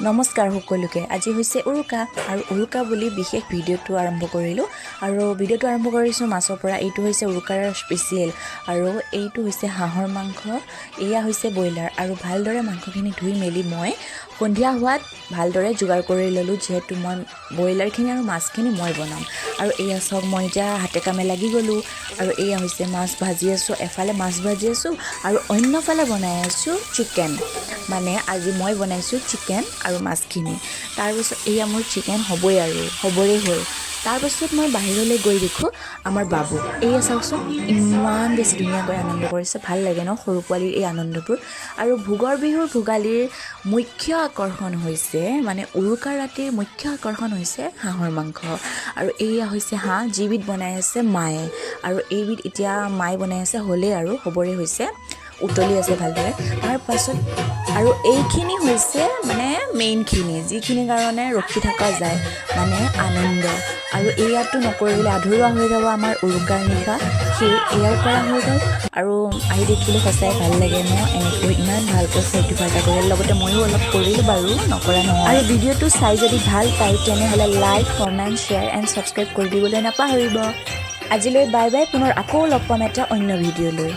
নমস্কাৰ সকলোকে আজি হৈছে উৰুকা আৰু উৰুকা বুলি বিশেষ ভিডিঅ'টো আৰম্ভ কৰিলোঁ আৰু ভিডিঅ'টো আৰম্ভ কৰিছোঁ মাছৰ পৰা। এইটো হৈছে উৰুকাৰ স্পেচিয়েল আৰু এইটো হৈছে হাঁহৰ মাংস, এয়া হৈছে ব্ৰইলাৰ আৰু ভালদৰে মাংসখিনি ধুই মেলি মই সন্ধিয়া হোৱাত ভালদৰে যোগাৰ কৰি ল'লোঁ, যিহেতু মই ব্ৰইলাৰখিনি আৰু মাছখিনি মই বনাম। আৰু এয়া চাওক, মই এতিয়া হাতে কামে লাগি গ'লোঁ আৰু এয়া হৈছে মাছ ভাজি আছোঁ, এফালে মাছ ভাজি আছোঁ আৰু অন্যফালে বনাই আছোঁ চিকেন। মানে আজি মই বনাইছোঁ চিকেন আৰু মাছখিনি। তাৰপিছত এয়া মোৰ চিকেন হ'বই আৰু হ'বৰেই হ'ল। তাৰপাছত মই বাহিৰলৈ গৈ দেখোঁ আমাৰ বাবু, এয়া চাওকচোন ইমান বেছি ধুনীয়াকৈ আনন্দ কৰিছে। ভাল লাগে ন সৰু পোৱালীৰ এই আনন্দবোৰ। আৰু ভোগৰ বিহুৰ ভোগালীৰ মুখ্য আকৰ্ষণ হৈছে, মানে উৰুকাৰ ৰাতিৰ মুখ্য আকৰ্ষণ হৈছে হাঁহৰ মাংস। আৰু এয়া হৈছে হাঁহ, যিবিধ বনাই আছে মায়ে, আৰু এইবিধ এতিয়া মায়ে বনাই আছে, হ'লেই আৰু হ'বৰে হৈছে, উতলি আছে ভালদৰে। তাৰ পাছত আৰু এইখিনি হৈছে মানে মেইনখিনি, যিখিনিৰ কাৰণে ৰখি থকা যায়, মানে আনন্দ। আৰু এয়াটো নকৰিলে আধৰুৱা হৈ যাব আমাৰ উৰুকাৰ নিশা, সেই এয়াৰ পৰা হৈ গ'ল। আৰু আহি দেখিলোঁ সঁচাই ভাল লাগে ন, এনেকৈ ইমান ভালকৈ ফূৰ্তি ফাৰ্তা কৰি। লগতে ময়ো অলপ কৰিলোঁ বাৰু, নকৰা নহয়। আৰু ভিডিঅ'টো চাই যদি ভাল পায় তেনেহ'লে like, comment, share and subscribe কৰি দিবলৈ নাপাহৰিব। আজিলৈ বাই বাই, পুনৰ আকৌ লগ পাম এটা অন্য ভিডিঅ'লৈ।